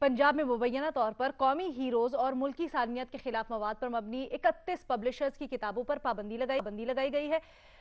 पंजाब में मुबैना तौर पर कौमी हीरोज और मुल्की सालनियत के खिलाफ मवाद पर मबनी 31 पब्लिशर्स की किताबों पर पाबंदी लगाई गई है।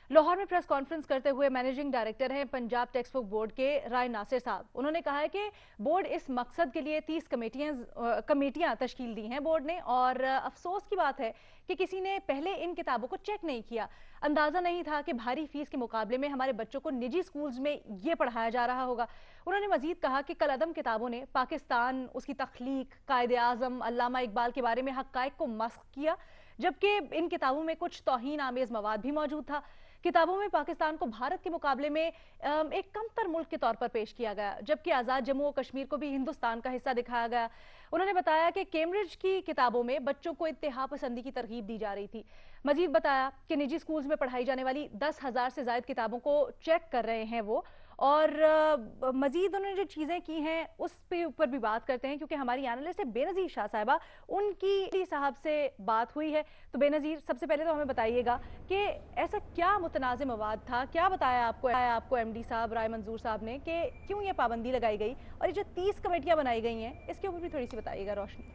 लाहौर में प्रेस कॉन्फ्रेंस करते हुए मैनेजिंग डायरेक्टर हैं पंजाब टेक्स्ट बुक बोर्ड के राय नासिर साहब। उन्होंने कहा है कि बोर्ड इस मकसद के लिए 30 कमेटियां तश्कील दी हैं बोर्ड ने, और अफसोस की बात है कि किसी ने पहले इन किताबों को चेक नहीं किया। अंदाजा नहीं था कि भारी फीस के मुकाबले में हमारे बच्चों को निजी स्कूल्स में ये पढ़ाया जा रहा होगा। उन्होंने मजीद कहा कि कलअदम किताबों ने पाकिस्तान, उसकी तख्लीक, कायदे आज़म, अल्लामा इकबाल के बारे में हक़ाइक़ को मस्ख़ किया, जबकि इन किताबों में कुछ तौहीन आमेज़ मवाद भी मौजूद था। किताबों में पाकिस्तान को भारत के मुकाबले में एक कमतर मुल्क के तौर पर पेश किया गया, जबकि आज़ाद जम्मू और कश्मीर को भी हिंदुस्तान का हिस्सा दिखाया गया। उन्होंने बताया कि कैम्ब्रिज की किताबों में बच्चों को इत्तेहा पसंदी की तरगीब दी जा रही थी। मजीद बताया कि निजी स्कूल्स में पढ़ाई जाने वाली 10,000 से ज़ायद किताबों को चेक कर रहे हैं वो, और मजीद उन्होंने जो चीज़ें की हैं उस पे ऊपर भी बात करते हैं, क्योंकि हमारी एनालिस्ट है बेनज़ीर शाह साहिबा, उनकी साहब से बात हुई है। तो बेनज़ीर, सबसे पहले तो हमें बताइएगा कि ऐसा क्या मुतनाज़ मवाद था, क्या बताया आपको एमडी साहब राय मंजूर साहब ने कि क्यों ये पाबंदी लगाई गई, और ये जो 30 कमेटियाँ बनाई गई हैं इसके ऊपर भी थोड़ी सी बताइएगा रोशनी।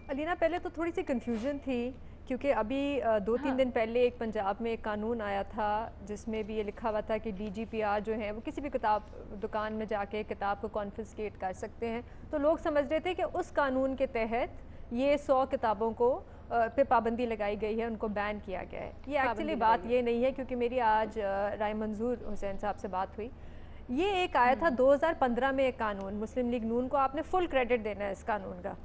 अलीना, पहले तो थोड़ी सी कन्फ्यूजन थी, क्योंकि अभी 2-3 दिन पहले एक पंजाब में एक कानून आया था जिसमें भी ये लिखा हुआ था कि DGPR जो है वो किसी भी किताब दुकान में जाके किताब को कॉन्फिस्केट कर सकते हैं। तो लोग समझ रहे थे कि उस कानून के तहत ये 100 किताबों को पे पाबंदी लगाई गई है, उनको बैन किया गया है। ये एक्चुअली बात ये नहीं है, क्योंकि मेरी आज राय मंजूर हुसैन साहब से बात हुई। ये एक आया था 2015 में एक कानून, मुस्लिम लीग नून को आपने फुल क्रेडिट देना है इस कानून का।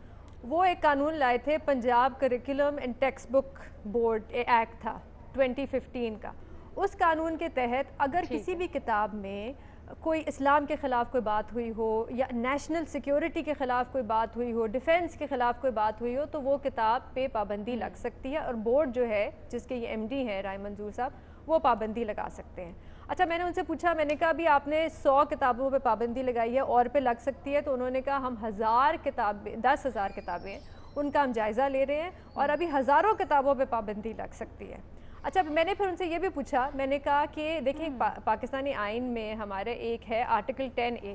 वो एक कानून लाए थे, Punjab curriculum and text book board act था 2015 का। उस कानून के तहत अगर किसी भी किताब में कोई इस्लाम के ख़िलाफ़ कोई बात हुई हो, या नेशनल सिक्योरिटी के ख़िलाफ़ कोई बात हुई हो, डिफेंस के ख़िलाफ़ कोई बात हुई हो, तो वो किताब पे पाबंदी लग सकती है, और बोर्ड जो है जिसके ये MD हैं राय मंजूर साहब, वो पाबंदी लगा सकते हैं। अच्छा, मैंने उनसे पूछा, मैंने कहा अभी आपने 100 किताबों पे पाबंदी लगाई है, और पे लग सकती है? तो उन्होंने कहा हम 1000 किताबें 10,000 किताबें उनका हम जायज़ा ले रहे हैं, और अभी हज़ारों किताबों पे पाबंदी लग सकती है। अच्छा, मैंने फिर उनसे ये भी पूछा, मैंने कहा कि देखिए पाकिस्तानी आइन में हमारे एक है आर्टिकल 10A,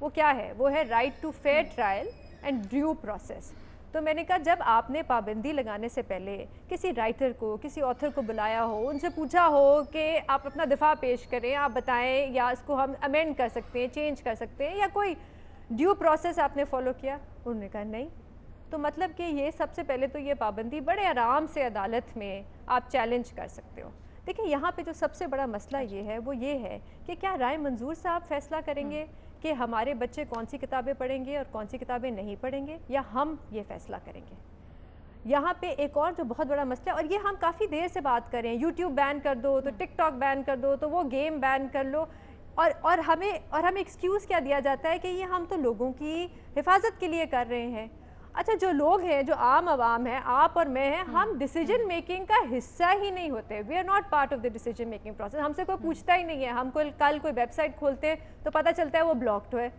वो क्या है? वो है right to fair trial and due process. तो मैंने कहा जब आपने पाबंदी लगाने से पहले किसी राइटर को, किसी ऑथर को बुलाया हो, उनसे पूछा हो कि आप अपना दिफा पेश करें, आप बताएं, या इसको हम अमेंड कर सकते हैं, चेंज कर सकते हैं, या कोई ड्यू प्रोसेस आपने फॉलो किया? उन्होंने कहा नहीं। तो मतलब कि ये सबसे पहले तो ये पाबंदी बड़े आराम से अदालत में आप चैलेंज कर सकते हो। देखिए, यहाँ पे जो सबसे बड़ा मसला ये है वो ये है कि क्या राय मंजूर साहब फैसला करेंगे कि हमारे बच्चे कौन सी किताबें पढ़ेंगे और कौन सी किताबें नहीं पढ़ेंगे, या हम ये फैसला करेंगे? यहाँ पे एक और जो बहुत बड़ा मसला, और ये हम काफ़ी देर से बात कर रहे हैं, यूट्यूब बैन कर दो तो टिकटॉक बैन कर दो, तो वो गेम बैन कर लो, और हमें एक्सक्यूज़ क्या दिया जाता है कि ये हम तो लोगों की हिफाजत के लिए कर रहे हैं। अच्छा, जो लोग हैं, जो आम आवाम है, आप और मैं हैं, हम डिसीजन मेकिंग का हिस्सा ही नहीं होते। We are not part of the decision making process. हमसे कोई पूछता ही नहीं है। हम कल कोई वेबसाइट खोलते हैं तो पता चलता है वो ब्लॉक्ड है,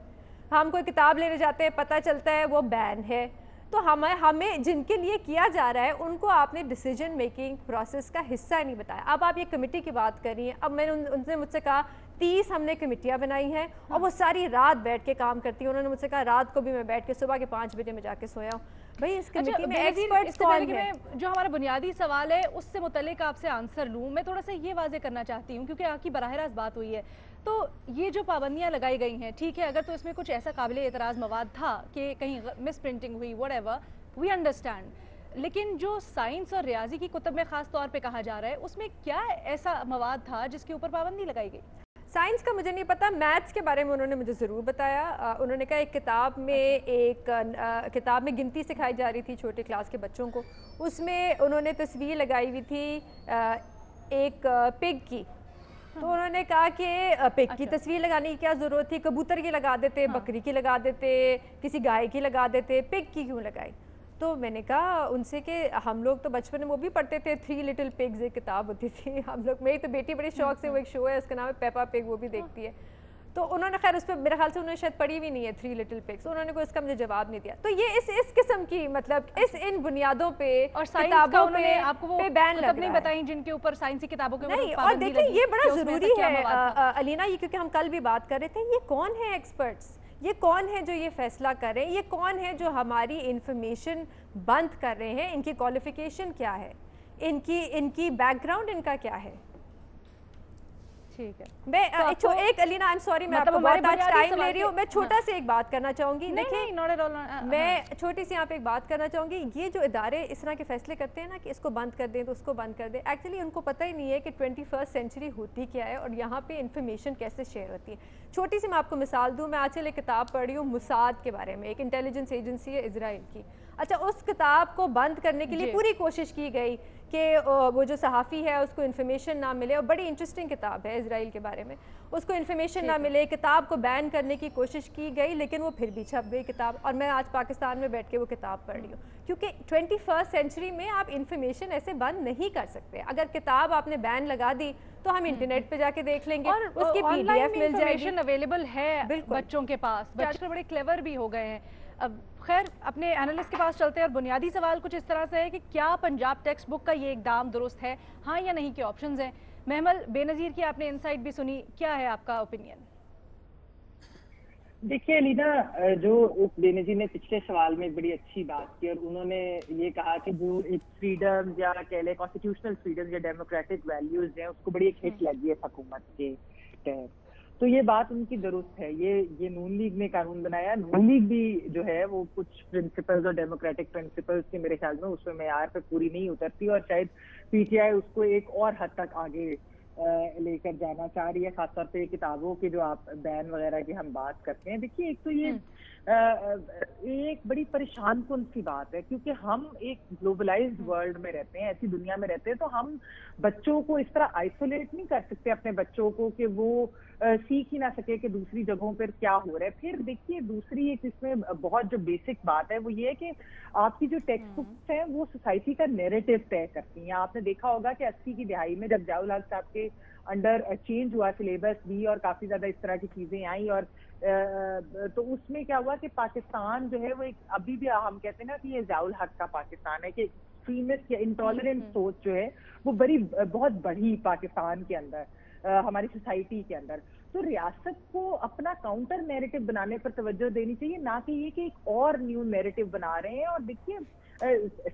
हम कोई किताब लेने जाते हैं पता चलता है वो बैन है। तो हमें जिनके लिए किया जा रहा है उनको आपने डिसीजन मेकिंग प्रोसेस का हिस्सा नहीं बताया। अब आप ये कमेटी की बात कर रही हैं, अब मैंने उनसे मुझसे कहा 30 हमने कमेटियाँ बनाई हैं, और वो सारी रात बैठ के काम करती हैं। उन्होंने मुझसे कहा रात को भी मैं बैठ के सुबह के 5 बजे में जाके सोया हूँ। भाई, इस कमेटी में एक्सपर्ट्स कौन है? जो हमारा बुनियादी सवाल है उससे मुतल्लिक आपसे आंसर लूँ, मैं थोड़ा सा ये वाजे करना चाहती हूँ, क्योंकि आपकी बराह रास्त बात हुई है। तो ये जो पाबंदियाँ लगाई गई हैं, ठीक है, अगर तो इसमें कुछ ऐसा काबिल एतराज़ मवाद था कि कहीं मिस प्रिंटिंग हुई, व्हाटएवर, वी अंडरस्टैंड, लेकिन जो साइंस और रियाजी की कुतब में ख़ास तौर पे कहा जा रहा है, उसमें क्या ऐसा मवाद था जिसके ऊपर पाबंदी लगाई गई? साइंस का मुझे नहीं पता, मैथ्स के बारे में उन्होंने मुझे ज़रूर बताया। उन्होंने कहा एक किताब में किताब में गिनती सिखाई जा रही थी छोटे क्लास के बच्चों को, उसमें उन्होंने तस्वीर लगाई हुई थी एक पिग की। तो उन्होंने कहा कि पिग की तस्वीर लगाने की क्या ज़रूरत थी? कबूतर की लगा देते, बकरी की लगा देते, किसी गाय की लगा देते, पिग की क्यों लगाई? तो मैंने कहा उनसे कि हम लोग तो बचपन में वो भी पढ़ते थे, 3 लिटिल पिग्स एक किताब होती थी हम लोग। मेरी तो बेटी बड़ी शौक से, वो एक शो है उसका नाम है पेपा पिग, वो भी देखती है। तो उन्होंने खैर उस पर मेरे ख्याल से उन्होंने शायद पढ़ी भी नहीं है 3 लिटिल पिग्स, उन्होंने कोई इसका मुझे जवाब नहीं दिया। तो ये इस किस्म की, मतलब इन बुनियादों पे और किताबों पे आपको वो बैन लग नहीं बताई जिनके ऊपर साइंसी किताबों के नहीं। और देखिए, ये बड़ा ज़रूरी है अलीना, ये क्योंकि हम कल भी बात कर रहे थे, ये कौन है एक्सपर्ट्स? یہ کون ہے جو یہ فیصلہ کر رہے ہیں؟ یہ کون ہے جو ہماری انفارمیشن بند کر رہے ہیں؟ ان کی کوالیفیکیشن کیا ہے؟ ان کی بیک گراؤنڈ ان کا کیا ہے؟ ٹھیک ہے، میں ایک علینا آئی ایم سوری میں آپ کو بہت آج ٹائم لے رہی ہوں، میں چھوٹا سے ایک بات کرنا چاہوں گی. دیکھیں میں چھوٹی سی یہاں پہ ایک بات کرنا چاہوں گی. یہ جو ادارے اس طرح کے فیصلے کرتے ہیں نا کہ اس کو بند کر دیں تو اس کو بند کر دیں، ایکچولی ان کو پتہ ہی نہیں ہے کہ 21st سینچری ہوتی کیا ہے اور یہاں پہ انفارمیشن کیسے شیئر ہوتی ہے. چھوٹی سی میں آپ کو مثال دوں، میں آج کل ایک کتاب پڑھ رہی ہوں موساد کے بارے میں، ایک انٹیلیجنس ایجنسی ہے اسرائیل کی. اچھا، اس کتاب کو بند کرنے کے لیے پوری کوشش کی گئی کہ وہ جو صحافی ہے اس کو انفارمیشن نہ ملے، اور بڑی انٹرسٹنگ کتاب ہے اسرائیل کے بارے میں، اس کو انفارمیشن نہ ملے، کتاب کو بین کرنے کی کوشش کی گئی لیکن وہ پھر بھی چھپ گئی کتاب. اور میں آج پاکستان میں بیٹھ کے وہ کتاب پڑھ رہی ہوں، کیونکہ 21st سینچری میں آپ انفارمیشن ایسے بند نہیں کر سکتے. اگر کتاب آپ نے بین لگا دی تو ہم انٹرنیٹ پہ جا کے دیکھ لیں گے، اور اس کی پی ڈی ایف مل جائے گی، اویلیبل ہے بچوں کے پاس. بچے بڑے کلیور بھی ہو گئے ہیں. اب خیر اپنے اینالسٹ کے پاس چلتے ہیں، اور بنیادی سوال کچھ اس طرح سے ہے کہ کیا پنجاب ٹیکسٹ بک کا یہ اقدام درست ہے، ہاں یا نہیں کے آپشنز ہیں. محمل بے نظیر کی آپ نے انسائٹ بھی سنی، کیا ہے آپ کا اوپینین؟ دیکھیے لینا، جو بے نظیر نے پچھلے سوال میں بڑی اچھی بات کی، اور انہوں نے یہ کہا کہ جو ایک فریڈم یا کہہ لیں کانسٹیٹیوشنل فریڈم یا ڈیموکریٹک ویلیوز ہیں، اس کو بڑی ایک ہٹ لگی ہے حکومت کے تحت. تو یہ بات ان کی درست ہے. یہ نون لیگ نے قانون بنایا. نون لیگ بھی جو ہے وہ کچھ پرنسپلز اور ڈیموکریٹک پرنسپلز کے میرے خیال میں اس میں معیار پہ پوری نہیں اترتی، اور شاید پی ٹی آئی اس کو ایک اور حد تک آگے لے کر جانا چاہ رہی ہے، خاص طور پہ کتابوں کے جو آپ بین وغیرہ کی ہم بات کرتے ہیں. دیکھیے ایک تو یہ ایک بڑی پریشان کن سی بات ہے، کیونکہ ہم ایک گلوبلائزڈ ورلڈ میں رہتے ہیں، ایسی دنیا میں رہتے ہیں، تو ہم بچوں کو اس طرح آئسولیٹ نہیں کر سکتے اپنے بچوں کو کہ وہ سیکھ ہی نہ سکے کہ دوسری جگہوں پر کیا ہو رہا ہے. پھر دیکھیے دوسری ایک اس میں بہت جو بیسک بات ہے وہ یہ ہے کہ آپ کی جو ٹیکسٹ بکس ہیں وہ سوسائٹی کا نیریٹو طے کرتی ہیں. آپ نے دیکھا ہوگا کہ 80 کی دہائی میں جب ضیاء الحق صاحب کے انڈر چینج ہوا سلیبس بھی اور کافی زیادہ اس طرح کی چیزیں آئیں، اور تو اس میں کیا ہوا کہ پاکستان جو ہے وہ ایک ابھی بھی ہم کہتے ہیں نا کہ یہ ضیاء الحق کا پاکستان ہے، کہ ایکسٹریمسٹ یا انٹالرنٹ سوچ جو ہے وہ بہت بڑھی پاکستان کے اندر، ہماری سوسائٹی کے اندر. تو ریاست کو اپنا کاؤنٹر نیریٹو بنانے پر توجہ دینی چاہیے، نہ کہ یہ کہ ایک اور نیو نیریٹو بنا رہے ہیں. اور دیکھیے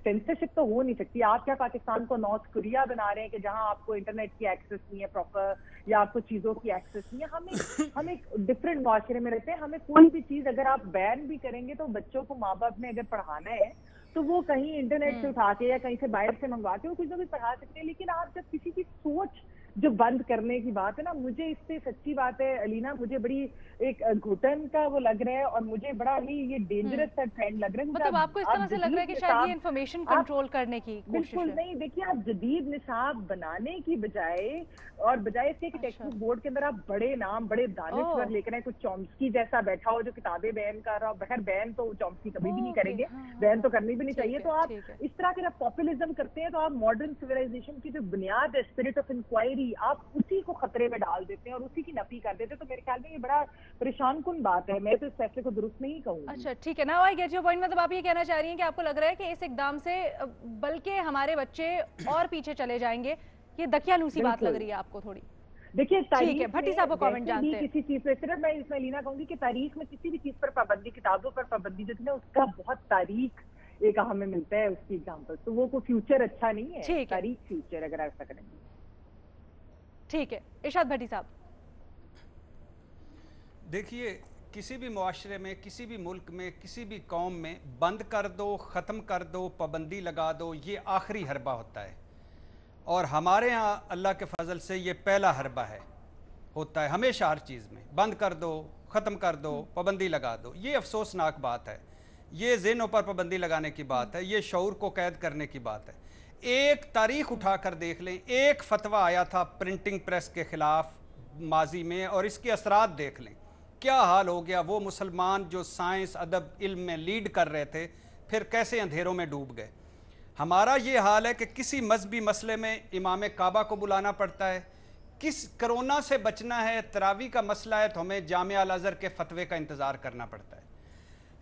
سینسرشپ تو ہو نہیں سکتی. آپ کیا پاکستان کو نارتھ کوریا بنا رہے ہیں کہ جہاں آپ کو انٹرنیٹ کی ایکسیس نہیں ہے پراپر، یا آپ کو چیزوں کی ایکسیس نہیں ہے. ہم ایک ڈفرینٹ معاشرے میں رہتے ہیں. ہمیں کوئی بھی چیز اگر آپ بین بھی کریں گے تو بچوں کو ماں باپ نے اگر پڑھانا ہے تو وہ کہیں انٹرنیٹ سے اٹھا کے یا کہیں سے باہر سے منگوا کے وہ کچھ نہ کچھ پڑھا سکتے ہیں. لیکن آپ جب کسی کی سوچ جو بند کرنے کی بات ہے نا، مجھے اس سے سچی بات ہے علینا، مجھے بڑی ایک گھٹن کا وہ لگ رہا ہے، اور مجھے بڑا ہی یہ ڈینجرس سا ٹرینڈ لگ رہا ہے. مطلب آپ کو اس طرح سے لگ رہا ہے کہ شاید یہ انفارمیشن کنٹرول کرنے کی کوشش ہے؟ بالکل نہیں. دیکھیے آپ جدید نصاب بنانے کی بجائے اس کے ٹیکسٹ بک بورڈ کے اندر آپ بڑے نام بڑے دانشور لے کر آئے، کچھ چومسکی جیسا بیٹھا ہو جو کتابیں بین کر رہا ہو. بخیر بین تو چومسکی کبھی بھی نہیں کریں گے، بین تو کرنی بھی نہیں چاہیے. تو آپ اس طرح کے آپ پاپولزم کرتے ہیں تو آپ ماڈرن سویلائزیشن کی جو بنیاد ہے، اسپرٹ آف انکوائری، آپ اسی کو خطرے میں ڈال دیتے ہیں اور اسی کی نفی کر دیتے ہیں. تو میرے خیال میں یہ بڑا پریشان کن بات ہے. میں تو اس فیصلے کو درست نہیں کہوں گی. اچھا ٹھیک ہے نا، آئی گیٹ یور پوائنٹ. مطلب آپ یہ کہنا چاہ رہی ہیں کہ آپ کو لگ رہا ہے کہ اس اقدام سے بلکہ ہمارے بچے اور پیچھے چلے جائیں گے. یہ دقیانوسی بات لگ رہی ہے آپ کو تھوڑی؟ دیکھیے ٹھیک ہے، بھٹی صاحب کو کامنٹ جانتے ہیں. کسی چیز پہ صرف میں اس میں لینا کہوں گی کہ تاریخ میں کسی بھی چیز پر پابندی، کتابوں پر پابندی جو تھی نا، اس کا بہت تاریخ ایک ہمیں ملتا ہے اس کی ایگزامپل. تو وہ کوئی فیوچر اچھا نہیں ہے، تاریخ فیوچر اگر ایسا کریں گے. ٹھیک ہے، ارشاد بھٹی صاحب. دیکھیے کسی بھی معاشرے میں، کسی بھی ملک میں، کسی بھی قوم میں بند کر دو، ختم کر دو، پابندی لگا دو، یہ آخری حربہ ہوتا ہے. اور ہمارے ہاں اللہ کے فضل سے یہ پہلا حربہ ہوتا ہے ہمیشہ. ہر چیز میں بند کر دو، ختم کر دو، پابندی لگا دو. یہ افسوسناک بات ہے. یہ ذہنوں پر پابندی لگانے کی بات ہے، یہ شعور کو قید کرنے کی بات ہے. ایک تاریخ اٹھا کر دیکھ لیں، ایک فتویٰ آیا تھا پرنٹنگ پریس کے خلاف ماضی میں، اور اس کے اثرات دیکھ لیں کیا حال ہو گیا. وہ مسلمان جو سائنس ادب علم میں لیڈ کر رہے تھے پھر کیسے اندھیروں میں ڈوب گئے. ہمارا یہ حال ہے کہ کسی مذہبی مسئلے میں امام کعبہ کو بلانا پڑتا ہے. کرونا سے بچنا ہے، تراویح کا مسئلہ ہے تو ہمیں جامعہ الازہر کے فتوے کا انتظار کرنا پڑتا ہے.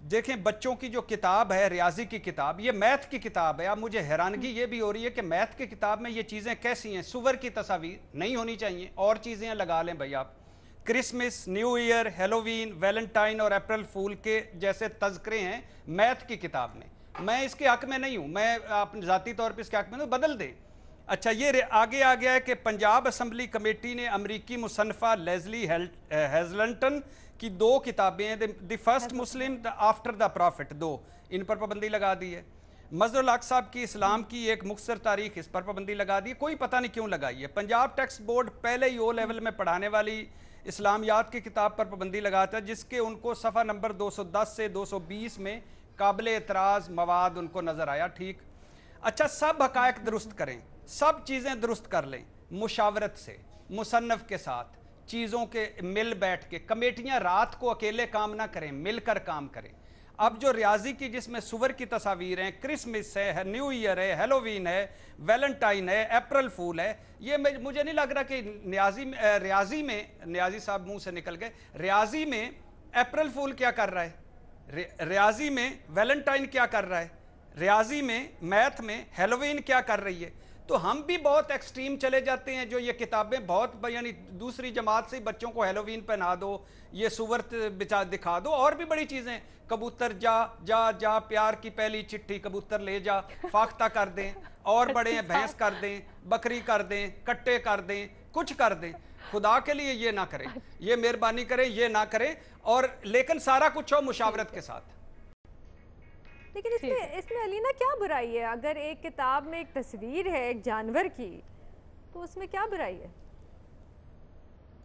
دیکھیں بچوں کی جو کتاب ہے، ریاضی کی کتاب، یہ میتھ کی کتاب ہے. اب مجھے حیرانگی یہ بھی ہو رہی ہے کہ میتھ کی کتاب میں یہ چیزیں کیسی ہیں. سور کی تصاویر نہیں ہونی چاہیے، اور چیزیں لگا لیں بھائی آپ. Christmas, new year, Halloween, Valentine और अप्रैल फूल के जैसे तज़किरे हैं मैथ की किताब में। मैं इसके हक में नहीं हूँ, मैं अपने ज़ाती तौर पर इसके हक में नहीं, बदल दें। अच्छा, ये आगे आ गया है कि पंजाब असम्बली कमेटी ने अमरीकी मुसन्फ़ा लेज़ली हेज़लटन की 2 किताबें हैं, the first Muslim, the after the profit, 2, इन पर पाबंदी लगा दी है। मज़हरुल हक साहब की इस्लाम की एक मुख्तसर तारीख, इस पर पाबंदी लगा दी है। कोई पता नहीं क्यों लगाई है। पंजाब टेक्स्ट बोर्ड पहले ही ओ लेवल में पढ़ाने वाली इस्लामियात की किताब पर पाबंदी लगाता है, जिसके उनको सफ़ा नंबर 210 से 220 में काबिल एतराज़ मवाद उनको नज़र आया। ठीक, अच्छा, सब हक़ाइक़ दुरुस्त करें, सब चीज़ें दुरुस्त कर लें, मुशावरत से, मुसन्नफ़ के साथ, चीज़ों के मिल बैठ के। कमेटियाँ रात को अकेले काम ना करें, मिलकर काम करें। अब जो रियाजी की जिसमें सुवर की तस्वीर हैं, क्रिसमस है, न्यू ईयर है, हेलोवीन है, वैलेंटाइन है, अप्रैल फूल है, ये मुझे नहीं लग रहा कि रियाजी में नियाजी साहब मुंह से निकल गए, रियाजी में अप्रैल फूल क्या कर रहा है, रियाजी में वैलेंटाइन क्या कर रहा है, रियाजी में, मैथ में हेलोवीन क्या कर रही है। तो हम भी बहुत एक्सट्रीम चले जाते हैं, जो ये किताबें बहुत, यानी दूसरी जमात से बच्चों को हेलोवीन पहना दो, ये सुवरत बिचा दिखा दो, और भी बड़ी चीज़ें, कबूतर जा जा जा, प्यार की पहली चिट्ठी कबूतर ले जा, फाख्ता कर दें, और बड़े हैं भैंस कर दें, बकरी कर दें, कट्टे कर दें, कुछ कर दें। खुदा के लिए ये ना करें, ये मेहरबानी करें, ये ना करें, और लेकिन सारा कुछ हो मुशावरत के साथ। लेकिन इसमें अलीना क्या बुराई है? अगर एक किताब में एक तस्वीर है एक जानवर की, तो उसमें क्या बुराई है?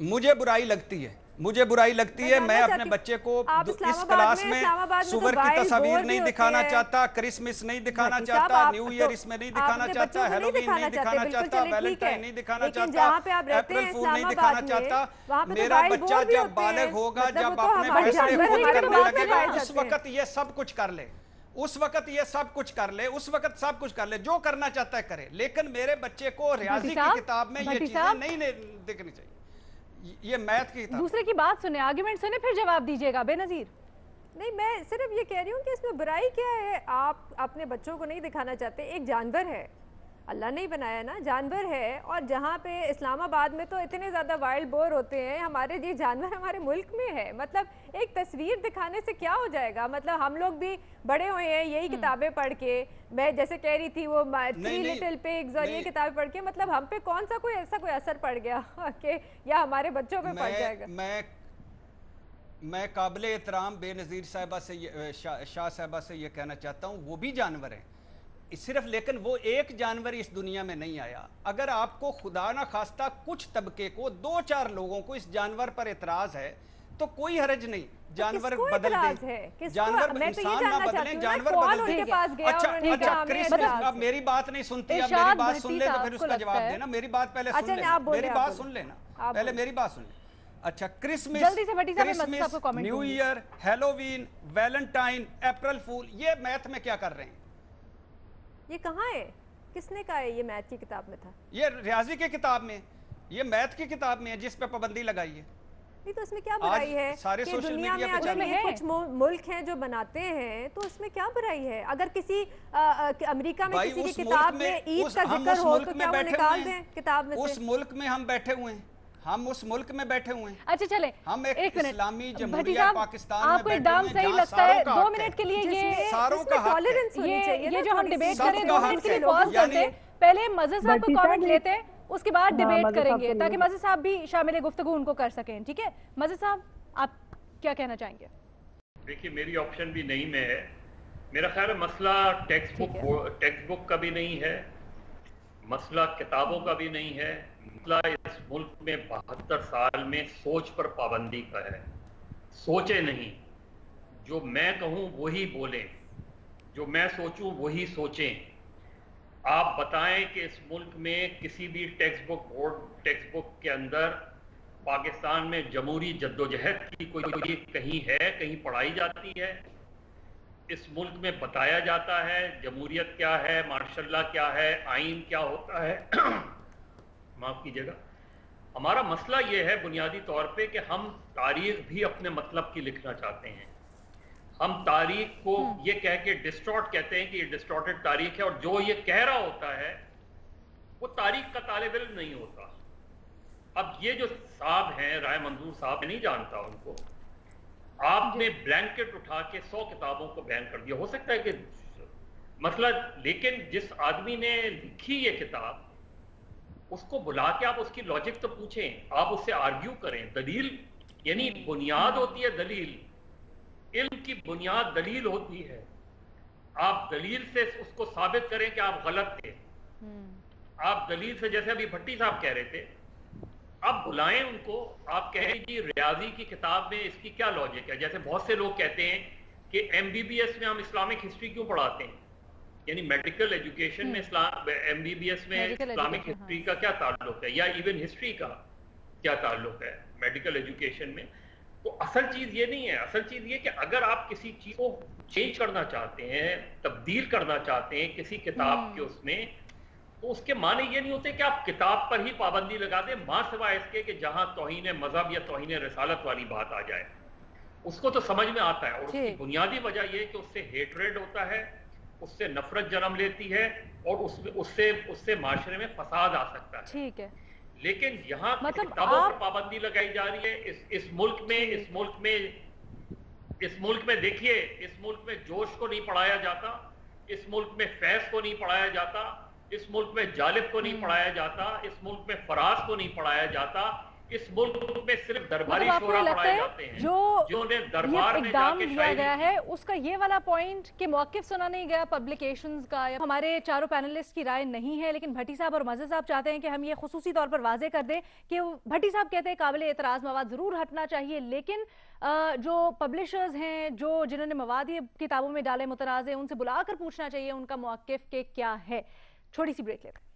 मुझे बुराई लगती है, मुझे बुराई लगती है। मैं अपने बच्चे को इस क्लास में सुवर की तस्वीर नहीं दिखाना चाहता, क्रिसमस नहीं दिखाना चाहता, न्यू ईयर इसमें नहीं दिखाना चाहता, हेलोवीन नहीं दिखाना चाहता, वैलेंटाइन नहीं दिखाना चाहता, अप्रैल फूल नहीं दिखाना चाहता। मेरा बच्चा जब बालिग होगा, जब अपने फैसले खुद करने लगेगा, उस वक्त ये सब कुछ कर ले, उस वक्त ये सब कुछ कर ले, उस वक्त सब कुछ कर ले, जो करना चाहता है करे। लेकिन मेरे बच्चे को रियाजी की किताब में ये चीजें नहीं दिखनी चाहिए, ये मैथ की किताब। दूसरे की बात सुने, आर्गुमेंट सुने, फिर जवाब दीजिएगा बेनजीर। नहीं, मैं सिर्फ ये कह रही हूँ कि इसमें बुराई क्या है? आप अपने बच्चों को नहीं दिखाना चाहते, एक जानवर है, अल्लाह ने ही बनाया ना, जानवर है। और जहाँ पे इस्लामाबाद में तो इतने ज़्यादा वाइल्ड बोर होते हैं, हमारे ये जानवर हमारे मुल्क में है। मतलब एक तस्वीर दिखाने से क्या हो जाएगा? मतलब हम लोग भी बड़े हुए हैं यही किताबें पढ़ के। मैं जैसे कह रही थी वो 3 लिटिल पिग्स और ये किताबें पढ़ के, मतलब हम पे कौन सा कोई ऐसा कोई असर पड़ गया कि या हमारे बच्चों पे पड़ जाएगा? मैं काबिल एहतराम बेनज़ीर साहिबा से, शाह साहिबा से ये कहना चाहता हूँ, वो भी जानवर हैं सिर्फ, लेकिन वो एक जानवर इस दुनिया में नहीं आया। अगर आपको खुदा ना खास्ता कुछ तबके को, 2-4 लोगों को इस जानवर पर एतराज है, तो कोई हरज नहीं, जानवर बदल दे, जानवर इंसान ना बदले, जानवर बदल दे। अच्छा क्रिसमस, अब मेरी बात नहीं सुनती, अब मेरी बात सुन ले तो फिर उसका जवाब देना। मेरी बात पहले सुन ले, मेरी बात सुन लेना, पहले मेरी बात सुन ले। अच्छा, Christmas, new year, Halloween, Valentine, April fool, ये मैथ में क्या कर रहे हैं? ये कहाँ है? किसने कहा है ये मैथ की किताब में था? ये रियाजी की किताब में, ये मैथ की किताब में है जिस पे पाबंदी लगाई है। नहीं तो उसमें क्या बुराई है? सारे कि सोशल दुनिया मीडिया में पे अगर ये कुछ मुल्क हैं जो बनाते हैं, तो उसमें क्या बुराई है? अगर किसी अमेरिका में किसी की किताब में ईद का जिक्र हो तो क्या वो निकाल दें किताब में से? उस मुल्क में हम बैठे हुए हैं, हम उस मुल्क में बैठे हुए हैं। अच्छा चले, हम एक इस्लामी जमहूरिया पाकिस्तान आपको एकदम सही लगता है 2 मिनट के लिए ये सारों का टॉलरेंस होनी चाहिए, ये जो हम डिबेट करें 2 मिनट के लिए पॉज करते हैं, पहले मज़हर साहब को कमेंट लेते हैं, उसके बाद डिबेट करेंगे ताकि मज़हर साहब भी शामिल गुफ्तगू उनको कर सकें। ठीक है मज़हर साहब, आप क्या कहना चाहेंगे? देखिए, मेरी ऑप्शन भी नहीं में है। मेरा ख्याल है मसला टेक्स्ट बुक का भी नहीं है, मसला किताबों का भी नहीं है, मसला इस मुल्क में 72 साल में सोच पर पाबंदी का है। सोचे नहीं, जो मैं कहूं वही बोलें, जो मैं सोचूं वही सोचें। आप बताएं कि इस मुल्क में किसी भी टेक्स्ट बुक के अंदर पाकिस्तान में जमहूरी जद्दोजहद की कोई कहीं है, कहीं पढ़ाई जाती है? इस मुल्क में बताया जाता है जमहूरियत क्या है, मार्शल क्या है, आइन क्या होता है? माफ कीजिएगा, हमारा मसला ये है बुनियादी तौर पे कि हम तारीख भी अपने मतलब की लिखना चाहते हैं। हम तारीख को ये कह के डिस्टॉर्ट कहते हैं कि ये डिस्टॉर्टेड तारीख है, और जो ये कह रहा होता है वो तारीख का तालिब इल्म नहीं होता। اب یہ جو صاحب ہیں رائے منظور صاحب، میں نہیں جانتا ان کو، آپ نے بلینکٹ اٹھا کے 100 کتابوں کو بین کر دیا. ہو سکتا ہے کہ مسئلہ، لیکن جس آدمی نے لکھی یہ کتاب اس کو بلا کے آپ اس کی لاجک تو پوچھیں، آپ اس سے آرگیو کریں. دلیل یعنی بنیاد ہوتی ہے، دلیل علم کی بنیاد دلیل ہوتی ہے. آپ دلیل سے اس کو ثابت کریں کہ آپ غلط تھے. آپ دلیل سے، جیسے ابھی بھٹی صاحب کہہ رہے تھے، آپ بلائیں ان کو، آپ کہیں جی ریاضی کی کتاب میں اس کی کیا لاجک ہے. جیسے بہت سے لوگ کہتے ہیں کہ MBBS میں ہم اسلامک ہسٹری کیوں پڑھاتے ہیں، یعنی میڈیکل ایجوکیشن میں MBBS میں اسلامک ہسٹری کا کیا تعلق ہے، یا ایون ہسٹری کا کیا تعلق ہے میڈیکل ایجوکیشن میں. تو اصل چیز یہ نہیں ہے. اصل چیز یہ کہ اگر آپ کسی چیز کو چینج کرنا چاہتے ہیں، تبدیل کرنا چاہتے ہیں کسی کتاب کے اس میں، تو اس کے معنی یہ نہیں ہوتے کہ آپ کتاب پر ہی پابندی لگا دیں، ماں سوائے اس کے کہ جہاں توہین مذہب یا توہین رسالت والی بات آ جائے. اس کو تو سمجھ میں آتا ہے، اور اس کی بنیادی وجہ یہ ہے کہ اس سے ہیٹریڈ ہوتا ہے، اس سے نفرت جنم لیتی ہے، اور اس سے معاشرے میں فساد آ سکتا ہے. ٹھیک ہے، لیکن یہاں کتابوں پر پابندی لگائی جا رہی ہے. اس ملک میں دیکھیے، اس ملک میں جوش کو نہیں پڑھایا جاتا، اس ملک میں فیض کو نہیں پڑھایا جاتا، اس ملک میں جالب کو نہیں پڑھایا جاتا، اس ملک میں فراز کو نہیں پڑھایا جاتا. اس ملک میں صرف درباری شورا پڑھائے جاتے ہیں، جو نے دربار میں جا کے لیا گیا ہے اس کا یہ والا پوائنٹ کہ موقف سنا نہیں گیا پبلیکیشنز کا. ہمارے چاروں پینلسٹ کی رائے نہیں ہے، لیکن بھٹی صاحب اور معزز صاحب چاہتے ہیں کہ ہم یہ خصوصی طور پر واضح کر دیں کہ بھٹی صاحب کہتے ہیں قابل اعتراض مواد ضرور ہٹنا چاہیے، لیکن جو پبلشرز ہیں، جنہوں نے مواد یہ کتابوں میں ڈالے متنازع، ان سے بلا کر پوچھنا چاہیے ان کا موقف کہ کیا ہے. چھوٹی سی بریک لیتے ہیں.